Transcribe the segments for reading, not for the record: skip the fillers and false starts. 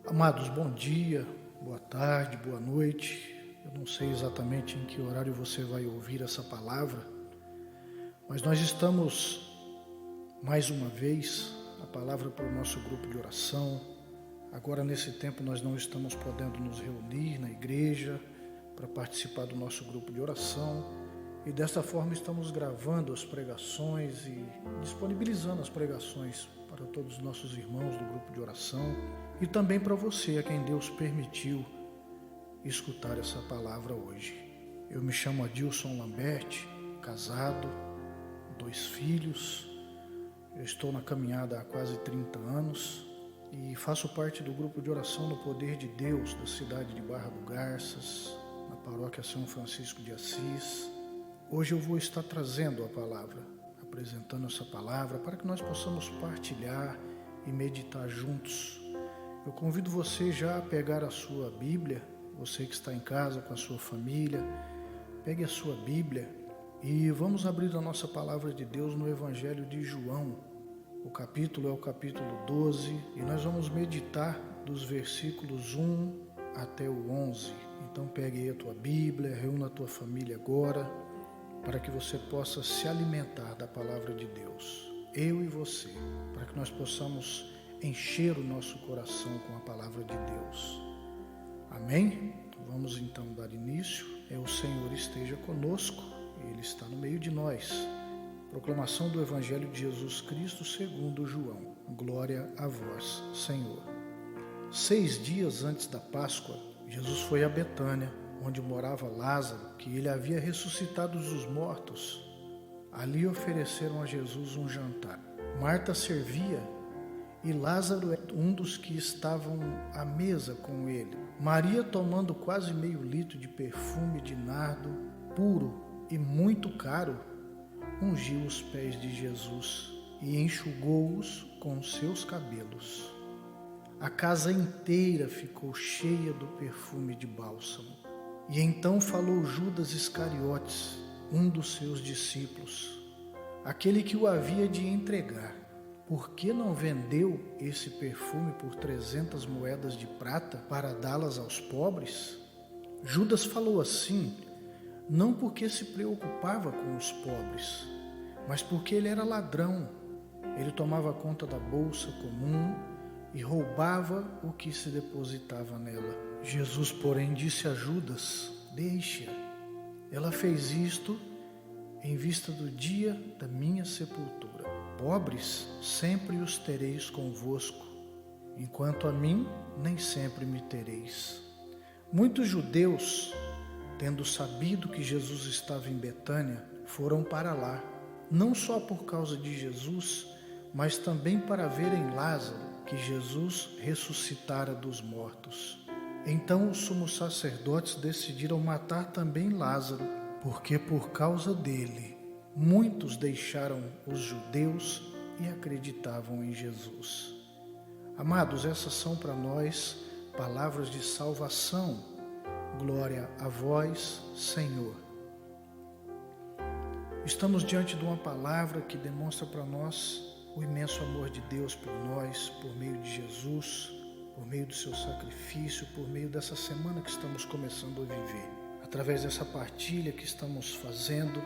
Amados, bom dia, boa tarde, boa noite. Eu não sei exatamente em que horário você vai ouvir essa palavra, mas nós estamos, mais uma vez, a palavra para o nosso grupo de oração. Agora, nesse tempo, nós não estamos podendo nos reunir na igreja para participar do nosso grupo de oração, e desta forma estamos gravando as pregações e disponibilizando as pregações para todos os nossos irmãos do grupo de oração e também para você, a quem Deus permitiu escutar essa palavra hoje. Eu me chamo Adilson Lambert, casado, 2 filhos, eu estou na caminhada há quase 30 anos e faço parte do grupo de oração no Poder de Deus da cidade de Barra do Garças, na paróquia São Francisco de Assis. Hoje eu vou estar trazendo a palavra, apresentando essa palavra para que nós possamos partilhar e meditar juntos. Eu convido você já a pegar a sua Bíblia, você que está em casa com a sua família, pegue a sua Bíblia e vamos abrir a nossa palavra de Deus no Evangelho de João. O capítulo é o capítulo 12 e nós vamos meditar dos versículos 1 até o 11. Então pegue aí a tua Bíblia, reúna a tua família agora, para que você possa se alimentar da palavra de Deus, eu e você, para que nós possamos encher o nosso coração com a palavra de Deus. Amém? Vamos então dar início. O Senhor esteja conosco, Ele está no meio de nós. Proclamação do Evangelho de Jesus Cristo segundo João. Glória a vós, Senhor. 6 dias antes da Páscoa, Jesus foi a Betânia, onde morava Lázaro, que ele havia ressuscitado dos mortos. Ali ofereceram a Jesus um jantar. Marta servia e Lázaro era um dos que estavam à mesa com ele. Maria, tomando quase meio litro de perfume de nardo puro e muito caro, ungiu os pés de Jesus e enxugou-os com seus cabelos. A casa inteira ficou cheia do perfume de bálsamo. E então falou Judas Iscariotes, um dos seus discípulos, aquele que o havia de entregar. Por que não vendeu esse perfume por 300 moedas de prata para dá-las aos pobres? Judas falou assim, não porque se preocupava com os pobres, mas porque ele era ladrão. Ele tomava conta da bolsa comum e roubava o que se depositava nela. Jesus, porém, disse a Judas, deixa, ela fez isto em vista do dia da minha sepultura. Pobres sempre os tereis convosco, enquanto a mim nem sempre me tereis. Muitos judeus, tendo sabido que Jesus estava em Betânia, foram para lá, não só por causa de Jesus, mas também para verem Lázaro, que Jesus ressuscitara dos mortos. Então os sumos sacerdotes decidiram matar também Lázaro, porque por causa dele muitos deixaram os judeus e acreditavam em Jesus. Amados, essas são para nós palavras de salvação. Glória a vós, Senhor. Estamos diante de uma palavra que demonstra para nós o imenso amor de Deus por nós, por meio de Jesus, por meio do seu sacrifício, por meio dessa semana que estamos começando a viver. Através dessa partilha que estamos fazendo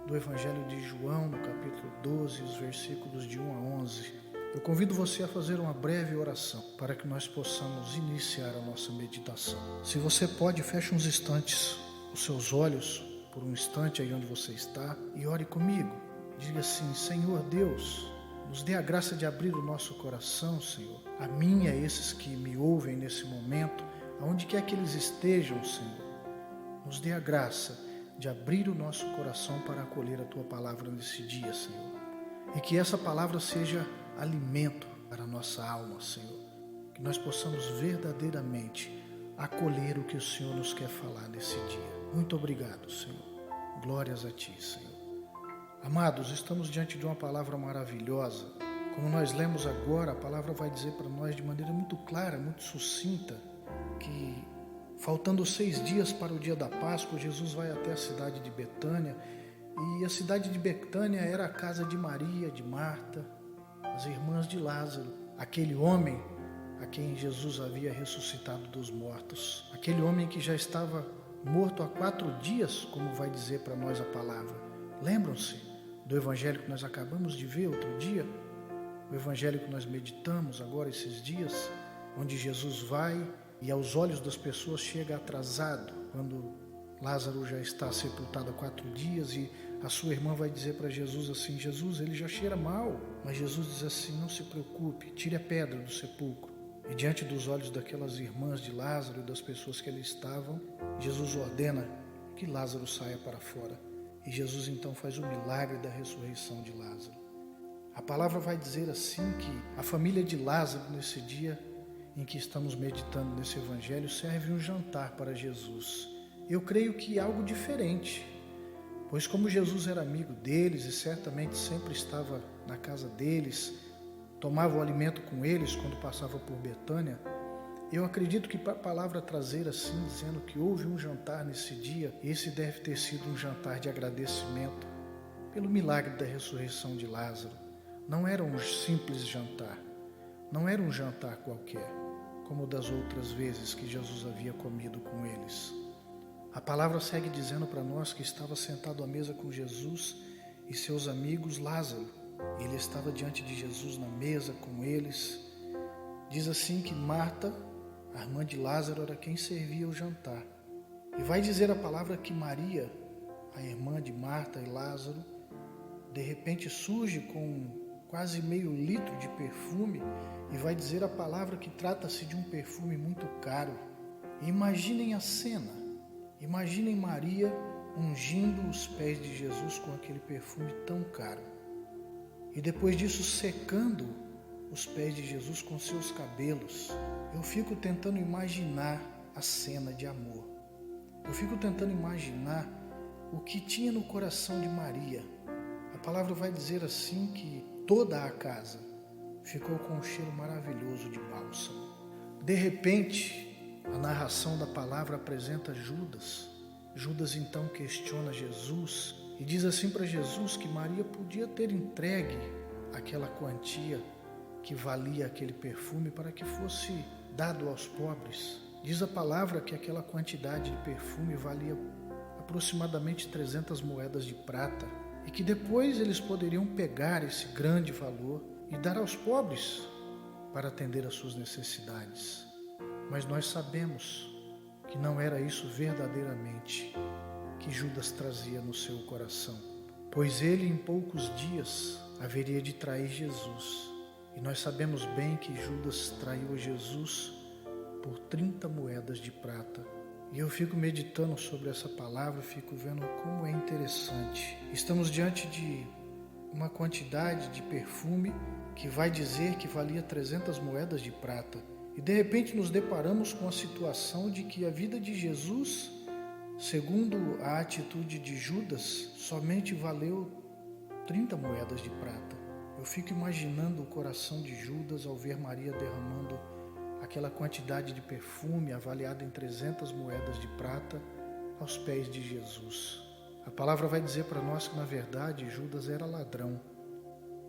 do Evangelho de João, no capítulo 12, os versículos de 1 a 11, eu convido você a fazer uma breve oração para que nós possamos iniciar a nossa meditação. Se você pode, feche uns instantes os seus olhos, por um instante aí onde você está, e ore comigo. Diga assim, Senhor Deus, nos dê a graça de abrir o nosso coração, Senhor, a mim e a esses que me ouvem nesse momento, aonde quer que eles estejam, Senhor. Nos dê a graça de abrir o nosso coração para acolher a Tua palavra nesse dia, Senhor. E que essa palavra seja alimento para a nossa alma, Senhor. Que nós possamos verdadeiramente acolher o que o Senhor nos quer falar nesse dia. Muito obrigado, Senhor. Glórias a Ti, Senhor. Amados, estamos diante de uma palavra maravilhosa. Como nós lemos agora, a palavra vai dizer para nós de maneira muito clara, muito sucinta, que faltando 6 dias para o dia da Páscoa, Jesus vai até a cidade de Betânia. E a cidade de Betânia era a casa de Maria, de Marta, as irmãs de Lázaro. Aquele homem a quem Jesus havia ressuscitado dos mortos. Aquele homem que já estava morto há 4 dias, como vai dizer para nós a palavra. Lembram-se do evangelho que nós acabamos de ver outro dia? O evangelho que nós meditamos agora esses dias, onde Jesus vai e aos olhos das pessoas chega atrasado, quando Lázaro já está sepultado há 4 dias e a sua irmã vai dizer para Jesus assim: Jesus, ele já cheira mal. Mas Jesus diz assim: não se preocupe, tire a pedra do sepulcro. E diante dos olhos daquelas irmãs de Lázaro e das pessoas que ali estavam, Jesus ordena que Lázaro saia para fora. E Jesus então faz o milagre da ressurreição de Lázaro. A palavra vai dizer assim que a família de Lázaro, nesse dia em que estamos meditando nesse evangelho, serve um jantar para Jesus. Eu creio que algo diferente, pois como Jesus era amigo deles e certamente sempre estava na casa deles, tomava o alimento com eles quando passava por Betânia, eu acredito que para a palavra trazer assim, dizendo que houve um jantar nesse dia, esse deve ter sido um jantar de agradecimento pelo milagre da ressurreição de Lázaro. Não era um simples jantar, não era um jantar qualquer, como das outras vezes que Jesus havia comido com eles. A palavra segue dizendo para nós que estava sentado à mesa com Jesus e seus amigos Lázaro. Ele estava diante de Jesus na mesa com eles. Diz assim que Marta, a irmã de Lázaro, era quem servia o jantar. E vai dizer a palavra que Maria, a irmã de Marta e Lázaro, de repente surge com quase meio litro de perfume e vai dizer a palavra que trata-se de um perfume muito caro. E imaginem a cena. Imaginem Maria ungindo os pés de Jesus com aquele perfume tão caro. E depois disso secando os pés de Jesus com seus cabelos. Eu fico tentando imaginar a cena de amor. Eu fico tentando imaginar o que tinha no coração de Maria. A palavra vai dizer assim que toda a casa ficou com um cheiro maravilhoso de bálsamo. De repente, a narração da palavra apresenta Judas. Judas então questiona Jesus e diz assim para Jesus que Maria podia ter entregue aquela quantia que valia aquele perfume para que fosse dado aos pobres. Diz a palavra que aquela quantidade de perfume valia aproximadamente 300 moedas de prata e que depois eles poderiam pegar esse grande valor e dar aos pobres para atender às suas necessidades. Mas nós sabemos que não era isso verdadeiramente que Judas trazia no seu coração, pois ele em poucos dias haveria de trair Jesus. E nós sabemos bem que Judas traiu Jesus por 30 moedas de prata. E eu fico meditando sobre essa palavra, fico vendo como é interessante. Estamos diante de uma quantidade de perfume que vai dizer que valia 300 moedas de prata. E de repente nos deparamos com a situação de que a vida de Jesus, segundo a atitude de Judas, somente valeu 30 moedas de prata. Eu fico imaginando o coração de Judas ao ver Maria derramando aquela quantidade de perfume avaliada em 300 moedas de prata aos pés de Jesus. A palavra vai dizer para nós que na verdade Judas era ladrão.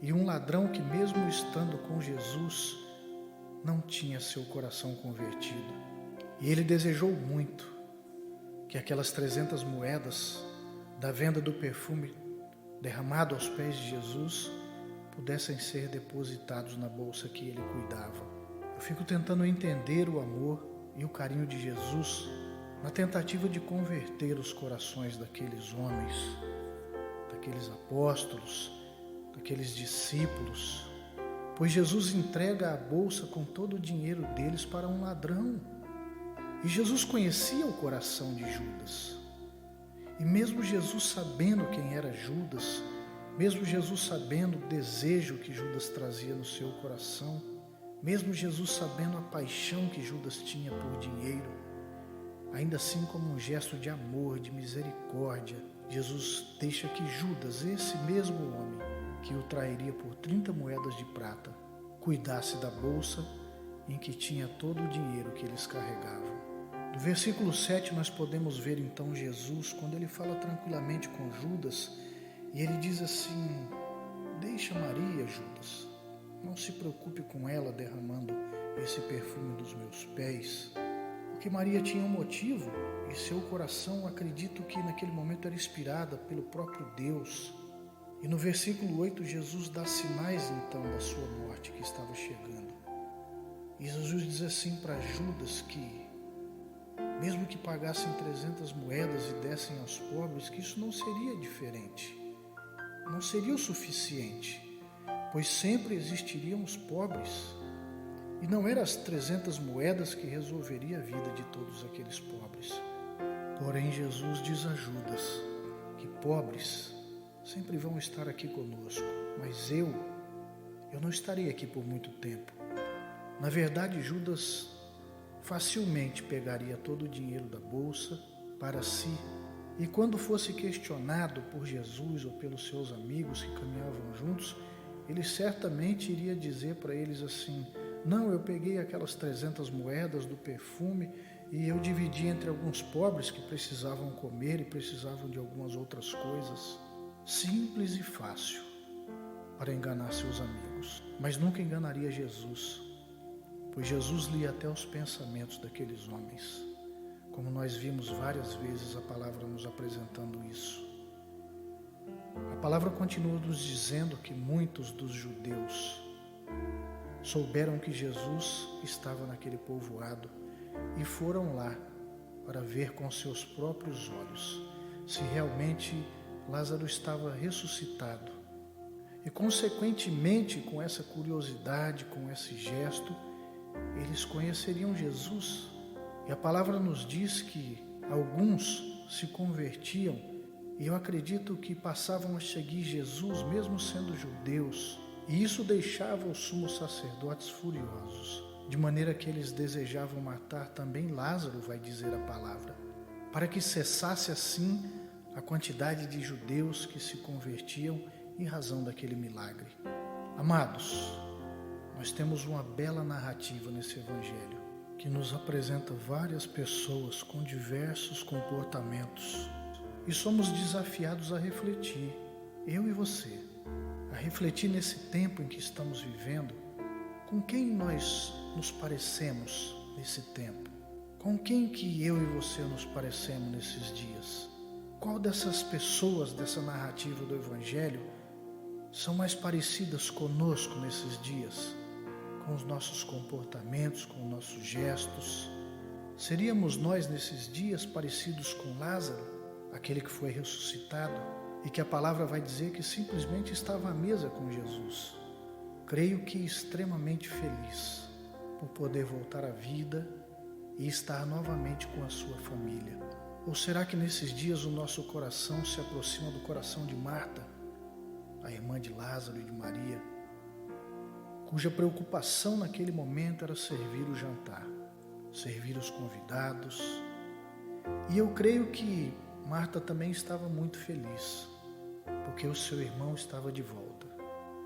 E um ladrão que mesmo estando com Jesus não tinha seu coração convertido. E ele desejou muito que aquelas 300 moedas da venda do perfume derramado aos pés de Jesus pudessem ser depositados na bolsa que ele cuidava. Eu fico tentando entender o amor e o carinho de Jesus na tentativa de converter os corações daqueles homens, daqueles apóstolos, daqueles discípulos, pois Jesus entrega a bolsa com todo o dinheiro deles para um ladrão. E Jesus conhecia o coração de Judas. E mesmo Jesus sabendo quem era Judas, mesmo Jesus sabendo o desejo que Judas trazia no seu coração, mesmo Jesus sabendo a paixão que Judas tinha por dinheiro, ainda assim como um gesto de amor, de misericórdia, Jesus deixa que Judas, esse mesmo homem que o trairia por 30 moedas de prata, cuidasse da bolsa em que tinha todo o dinheiro que eles carregavam. No versículo 7 nós podemos ver então Jesus, quando ele fala tranquilamente com Judas, e ele diz assim: deixa Maria, Judas, não se preocupe com ela derramando esse perfume dos meus pés, porque Maria tinha um motivo e seu coração, acredito que naquele momento era inspirada pelo próprio Deus. E no versículo 8, Jesus dá sinais então da sua morte que estava chegando. E Jesus diz assim para Judas que, mesmo que pagassem 300 moedas e dessem aos pobres, que isso não seria diferente, não seria o suficiente, pois sempre existiriam os pobres. E não eram as 300 moedas que resolveria a vida de todos aqueles pobres. Porém, Jesus diz a Judas que pobres sempre vão estar aqui conosco, mas eu não estarei aqui por muito tempo. Na verdade, Judas facilmente pegaria todo o dinheiro da bolsa para si, e quando fosse questionado por Jesus ou pelos seus amigos que caminhavam juntos, ele certamente iria dizer para eles assim: não, eu peguei aquelas 300 moedas do perfume e eu dividi entre alguns pobres que precisavam comer e precisavam de algumas outras coisas. Simples e fácil para enganar seus amigos, mas nunca enganaria Jesus, pois Jesus lia até os pensamentos daqueles homens, como nós vimos várias vezes a palavra nos apresentando isso. A palavra continua nos dizendo que muitos dos judeus souberam que Jesus estava naquele povoado e foram lá para ver com seus próprios olhos se realmente Lázaro estava ressuscitado. E consequentemente, com essa curiosidade, com esse gesto, eles conheceriam Jesus. E a palavra nos diz que alguns se convertiam, e eu acredito que passavam a seguir Jesus, mesmo sendo judeus. E isso deixava os sumos sacerdotes furiosos, de maneira que eles desejavam matar também Lázaro, vai dizer a palavra, para que cessasse assim a quantidade de judeus que se convertiam em razão daquele milagre. Amados, nós temos uma bela narrativa nesse evangelho, que nos apresenta várias pessoas com diversos comportamentos, e somos desafiados a refletir, eu e você, a refletir nesse tempo em que estamos vivendo, com quem nós nos parecemos nesse tempo, com quem que eu e você nos parecemos nesses dias. Qual dessas pessoas dessa narrativa do Evangelho são mais parecidas conosco nesses dias, com os nossos comportamentos, com os nossos gestos? Seríamos nós nesses dias parecidos com Lázaro, aquele que foi ressuscitado e que a palavra vai dizer que simplesmente estava à mesa com Jesus? Creio que extremamente feliz por poder voltar à vida e estar novamente com a sua família. Ou será que nesses dias o nosso coração se aproxima do coração de Marta, a irmã de Lázaro e de Maria, cuja preocupação naquele momento era servir o jantar, servir os convidados? E eu creio que Marta também estava muito feliz, porque o seu irmão estava de volta.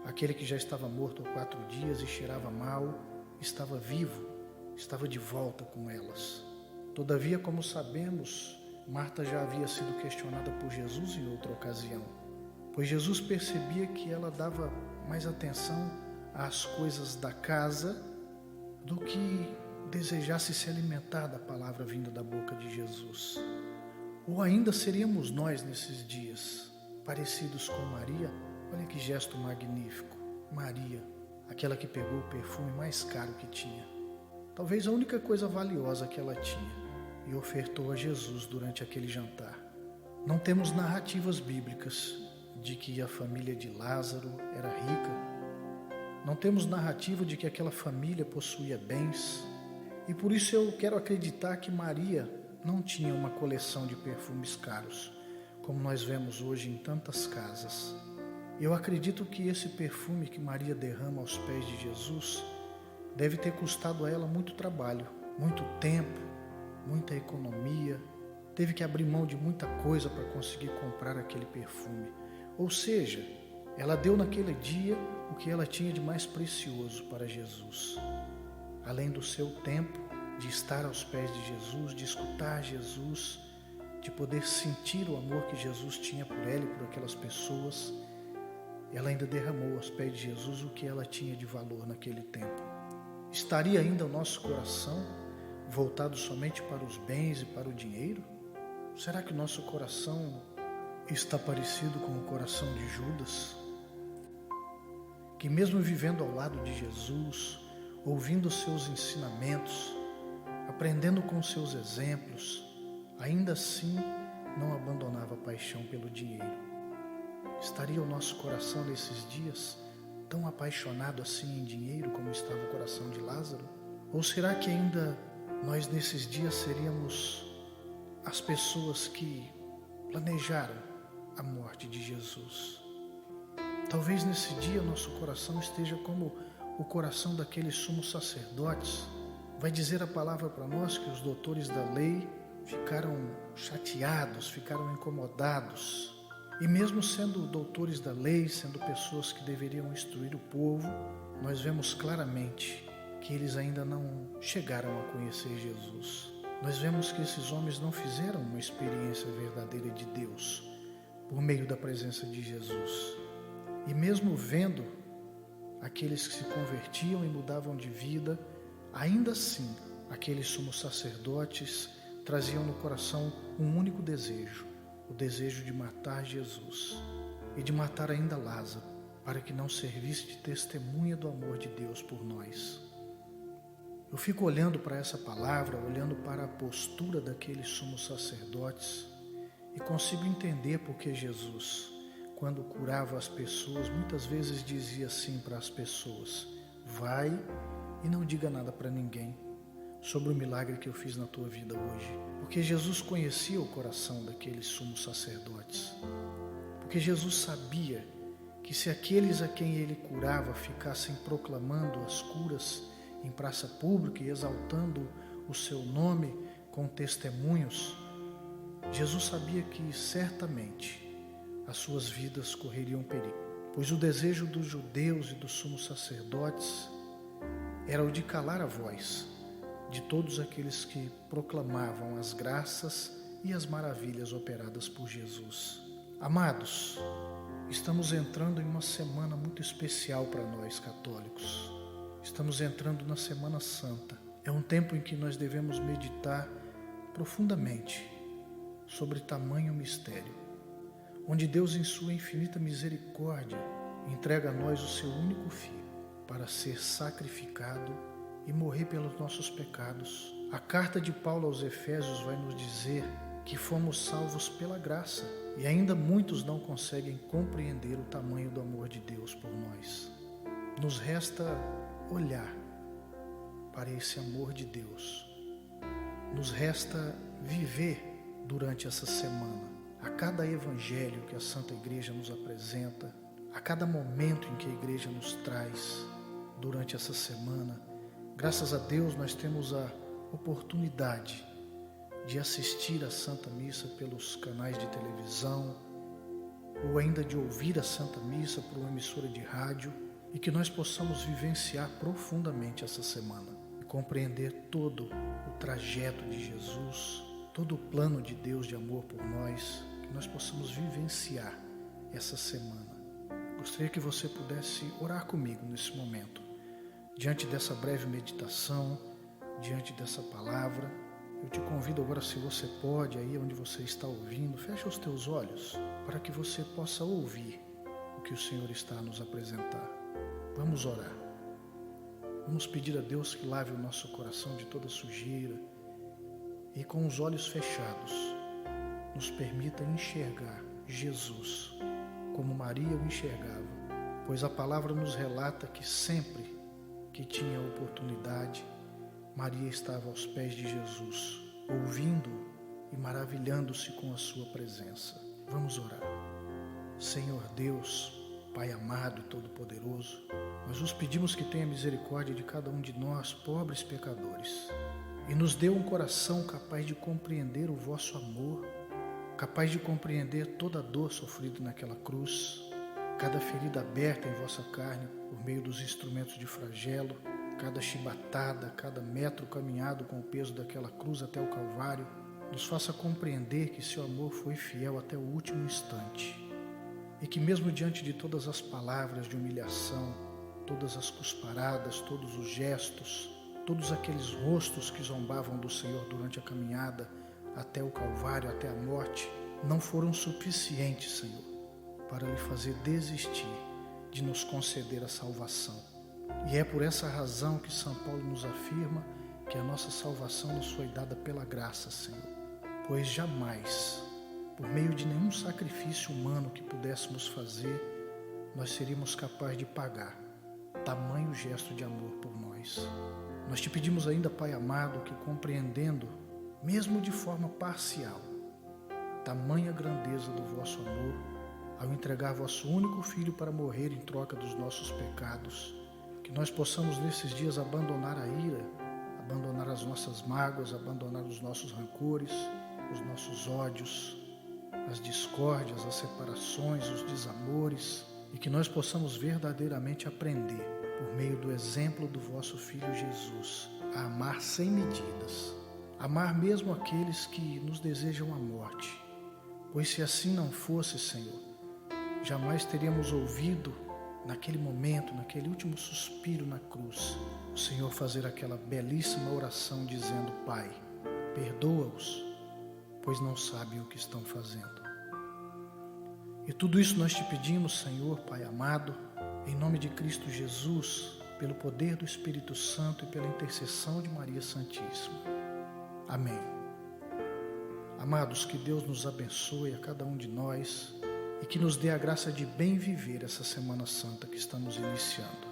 Aquele que já estava morto há 4 dias e cheirava mal, estava vivo, estava de volta com elas. Todavia, como sabemos, Marta já havia sido questionada por Jesus em outra ocasião, pois Jesus percebia que ela dava mais atenção às coisas da casa do que desejasse se alimentar da palavra vinda da boca de Jesus. Ou ainda seríamos nós nesses dias, parecidos com Maria? Olha que gesto magnífico. Maria, aquela que pegou o perfume mais caro que tinha, talvez a única coisa valiosa que ela tinha, e ofertou a Jesus durante aquele jantar. Não temos narrativas bíblicas de que a família de Lázaro era rica. Não temos narrativa de que aquela família possuía bens. E por isso eu quero acreditar que Maria não tinha uma coleção de perfumes caros, como nós vemos hoje em tantas casas. Eu acredito que esse perfume que Maria derrama aos pés de Jesus deve ter custado a ela muito trabalho, muito tempo, muita economia, teve que abrir mão de muita coisa para conseguir comprar aquele perfume. Ou seja, ela deu naquele dia o que ela tinha de mais precioso para Jesus. Além do seu tempo de estar aos pés de Jesus, de escutar Jesus, de poder sentir o amor que Jesus tinha por ela e por aquelas pessoas, ela ainda derramou aos pés de Jesus o que ela tinha de valor naquele tempo. estaria ainda o nosso coração voltado somente para os bens e para o dinheiro? Será que o nosso coração está parecido com o coração de Judas, que mesmo vivendo ao lado de Jesus, ouvindo seus ensinamentos, aprendendo com seus exemplos, ainda assim não abandonava a paixão pelo dinheiro? Estaria o nosso coração nesses dias tão apaixonado assim em dinheiro como estava o coração de Lázaro? Ou será que ainda nós nesses dias seríamos as pessoas que planejaram a morte de Jesus? Talvez nesse dia nosso coração esteja como o coração daqueles sumos sacerdotes. Vai dizer a palavra para nós que os doutores da lei ficaram chateados, ficaram incomodados. E mesmo sendo doutores da lei, sendo pessoas que deveriam instruir o povo, nós vemos claramente que eles ainda não chegaram a conhecer Jesus. Nós vemos que esses homens não fizeram uma experiência verdadeira de Deus por meio da presença de Jesus. E mesmo vendo aqueles que se convertiam e mudavam de vida, ainda assim, aqueles sumos sacerdotes traziam no coração um único desejo, o desejo de matar Jesus e de matar ainda Lázaro, para que não servisse de testemunha do amor de Deus por nós. Eu fico olhando para essa palavra, olhando para a postura daqueles sumos sacerdotes e consigo entender porque Jesus, quando curava as pessoas, muitas vezes dizia assim para as pessoas: vai e não diga nada para ninguém sobre o milagre que eu fiz na tua vida hoje. Porque Jesus conhecia o coração daqueles sumos sacerdotes. Porque Jesus sabia que se aqueles a quem ele curava ficassem proclamando as curas em praça pública e exaltando o seu nome com testemunhos, Jesus sabia que certamente as suas vidas correriam perigo. Pois o desejo dos judeus e dos sumos sacerdotes era o de calar a voz de todos aqueles que proclamavam as graças e as maravilhas operadas por Jesus. Amados, estamos entrando em uma semana muito especial para nós católicos. Estamos entrando na Semana Santa. É um tempo em que nós devemos meditar profundamente sobre tamanho mistério, onde Deus, em sua infinita misericórdia, entrega a nós o seu único Filho para ser sacrificado e morrer pelos nossos pecados. A carta de Paulo aos Efésios vai nos dizer que fomos salvos pela graça e ainda muitos não conseguem compreender o tamanho do amor de Deus por nós. Nos resta olhar para esse amor de Deus. Nos resta viver durante essa semana a cada evangelho que a Santa Igreja nos apresenta, a cada momento em que a Igreja nos traz durante essa semana. Graças a Deus nós temos a oportunidade de assistir à Santa Missa pelos canais de televisão ou ainda de ouvir a Santa Missa por uma emissora de rádio e que nós possamos vivenciar profundamente essa semana e compreender todo o trajeto de Jesus, todo o plano de Deus de amor por nós, que nós possamos vivenciar essa semana. Gostaria que você pudesse orar comigo nesse momento. Diante dessa breve meditação, diante dessa palavra, eu te convido agora, se você pode, aí onde você está ouvindo, feche os teus olhos para que você possa ouvir o que o Senhor está a nos apresentar. Vamos orar. Vamos pedir a Deus que lave o nosso coração de toda sujeira e com os olhos fechados nos permita enxergar Jesus como Maria o enxergava, pois a palavra nos relata que sempre que tinha oportunidade, Maria estava aos pés de Jesus, ouvindo-o e maravilhando-se com a sua presença. Vamos orar. Senhor Deus, Pai amado e todo-poderoso, nós nos pedimos que tenha misericórdia de cada um de nós, pobres pecadores, e nos dê um coração capaz de compreender o vosso amor, capaz de compreender toda a dor sofrida naquela cruz, cada ferida aberta em vossa carne por meio dos instrumentos de flagelo, cada chibatada, cada metro caminhado com o peso daquela cruz até o Calvário, nos faça compreender que seu amor foi fiel até o último instante e que mesmo diante de todas as palavras de humilhação, todas as cusparadas, todos os gestos, todos aqueles rostos que zombavam do Senhor durante a caminhada até o Calvário, até a morte, não foram suficientes, Senhor, para lhe fazer desistir de nos conceder a salvação. E é por essa razão que São Paulo nos afirma que a nossa salvação nos foi dada pela graça, Senhor, pois jamais, por meio de nenhum sacrifício humano que pudéssemos fazer, nós seríamos capazes de pagar tamanho gesto de amor por nós. Nós te pedimos ainda, Pai amado, que compreendendo, mesmo de forma parcial, tamanha grandeza do vosso amor, ao entregar vosso único Filho para morrer em troca dos nossos pecados, que nós possamos nesses dias abandonar a ira, abandonar as nossas mágoas, abandonar os nossos rancores, os nossos ódios, as discórdias, as separações, os desamores, e que nós possamos verdadeiramente aprender, por meio do exemplo do vosso Filho Jesus, a amar sem medidas, amar mesmo aqueles que nos desejam a morte, pois se assim não fosse, Senhor, jamais teríamos ouvido naquele momento, naquele último suspiro na cruz, o Senhor fazer aquela belíssima oração dizendo: Pai, perdoa-os, pois não sabem o que estão fazendo. E tudo isso nós te pedimos, Senhor, Pai amado, em nome de Cristo Jesus, pelo poder do Espírito Santo e pela intercessão de Maria Santíssima. Amém. Amados, que Deus nos abençoe a cada um de nós e que nos dê a graça de bem viver essa Semana Santa que estamos iniciando.